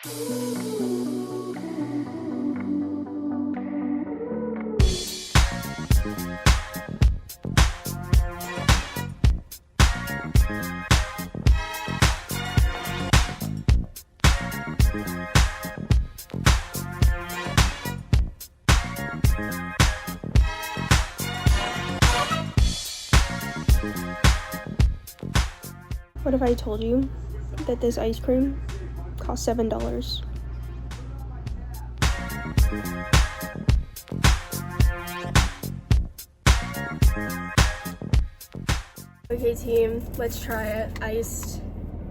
What if I told you that this ice cream cost $7? Okay team, let's try it. Iced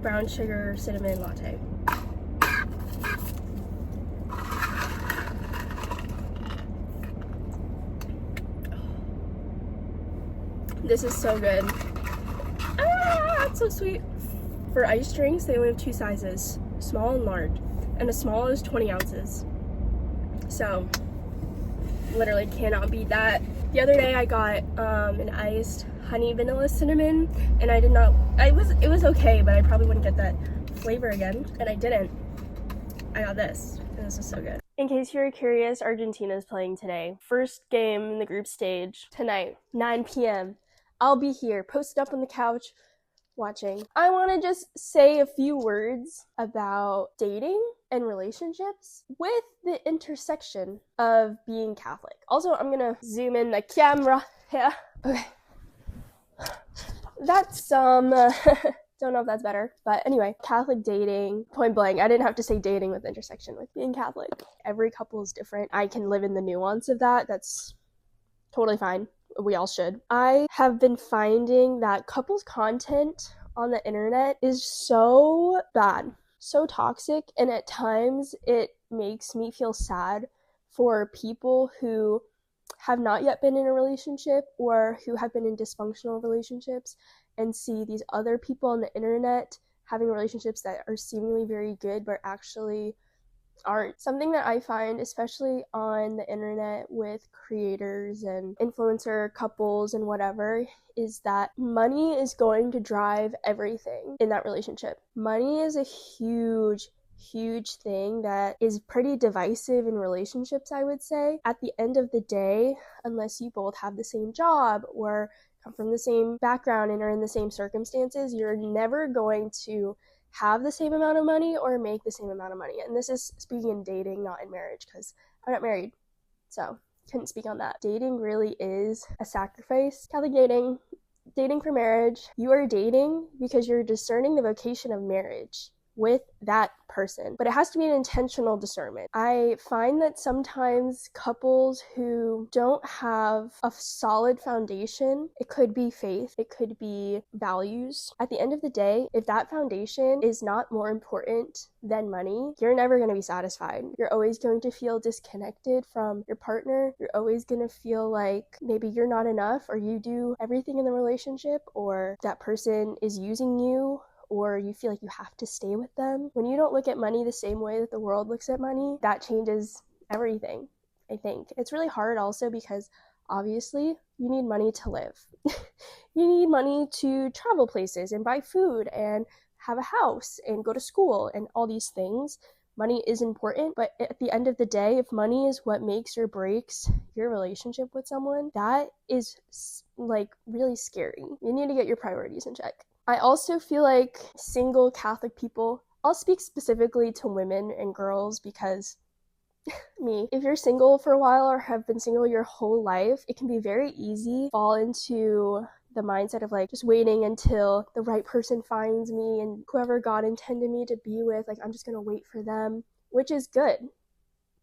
brown sugar cinnamon latte. This is so good. Ah, it's so sweet. For iced drinks, they only have 2 sizes, small and large, and the small is 20 ounces. So, literally cannot beat that. The other day I got an iced honey vanilla cinnamon, and it was okay, but I probably wouldn't get that flavor again, and I didn't. I got this, and this is so good. In case you're curious, Argentina is playing today. First game in the group stage tonight, 9 p.m. I'll be here, posted up on the couch, watching. I want to just say a few words about dating and relationships with the intersection of being Catholic. Also, I'm gonna zoom in the camera here. Okay. That's don't know if that's better, but anyway, Catholic dating, point blank. I didn't have to say dating with intersection with being Catholic. Every couple is different. I can live in the nuance of that. That's totally fine. We all should. I have been finding that couples content on the internet is so bad, so toxic, and at times it makes me feel sad for people who have not yet been in a relationship or who have been in dysfunctional relationships and see these other people on the internet having relationships that are seemingly very good but actually aren't. Something that I find, especially on the internet with creators and influencer couples and whatever, is that money is going to drive everything in that relationship. Money is a huge thing that is pretty divisive in relationships, I would say. At the end of the day, unless you both have the same job or come from the same background and are in the same circumstances, you're never going to have the same amount of money or make the same amount of money. And this is speaking in dating, not in marriage, because I'm not married, so couldn't speak on that. Dating really is a sacrifice. Catholic dating for marriage, you are dating because you're discerning the vocation of marriage with that person, but it has to be an intentional discernment. I find that sometimes couples who don't have a solid foundation, it could be faith, it could be values. At the end of the day, if that foundation is not more important than money, you're never going to be satisfied. You're always going to feel disconnected from your partner. You're always going to feel like maybe you're not enough, or you do everything in the relationship, or that person is using you, or you feel like you have to stay with them. When you don't look at money the same way that the world looks at money, that changes everything, I think. It's really hard also because obviously you need money to live. You need money to travel places and buy food and have a house and go to school and all these things. Money is important, but at the end of the day, if money is what makes or breaks your relationship with someone, that is like really scary. You need to get your priorities in check. I also feel like single Catholic people, I'll speak specifically to women and girls because if you're single for a while or have been single your whole life, it can be very easy to fall into the mindset of like just waiting until the right person finds me and whoever God intended me to be with, like I'm just gonna wait for them, which is good.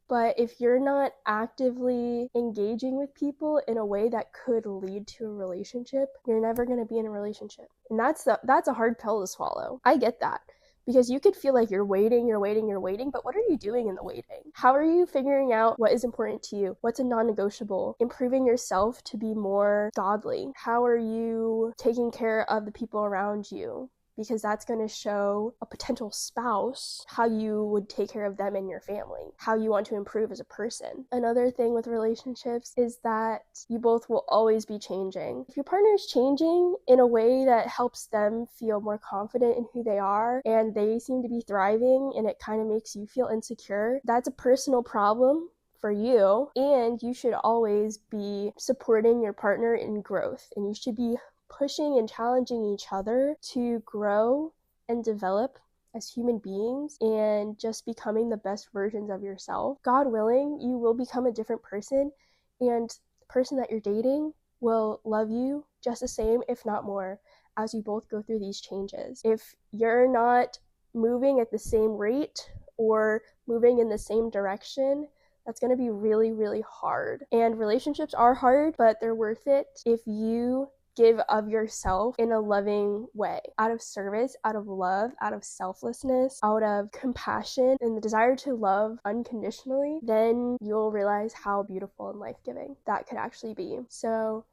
But if you're not actively engaging with people in a way that could lead to a relationship, you're never going to be in a relationship. And that's a hard pill to swallow. I get that. Because you could feel like you're waiting, but what are you doing in the waiting? How are you figuring out what is important to you? What's a non-negotiable? Improving yourself to be more godly? How are you taking care of the people around you? because that's going to show a potential spouse how you would take care of them and your family, how you want to improve as a person. Another thing with relationships is that you both will always be changing. If your partner is changing in a way that helps them feel more confident in who they are and they seem to be thriving and it kind of makes you feel insecure, that's a personal problem for you, and you should always be supporting your partner in growth, and you should be pushing and challenging each other to grow and develop as human beings and just becoming the best versions of yourself. God willing, you will become a different person, and the person that you're dating will love you just the same, if not more, as you both go through these changes. If you're not moving at the same rate or moving in the same direction, that's going to be really, really hard. And relationships are hard, but they're worth it if you give of yourself in a loving way, out of service, out of love, out of selflessness, out of compassion, and the desire to love unconditionally. Then you'll realize how beautiful and life-giving that could actually be. So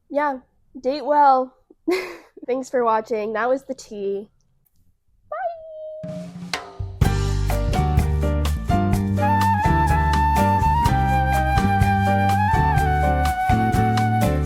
yeah, date well. Thanks for watching. That was the tea.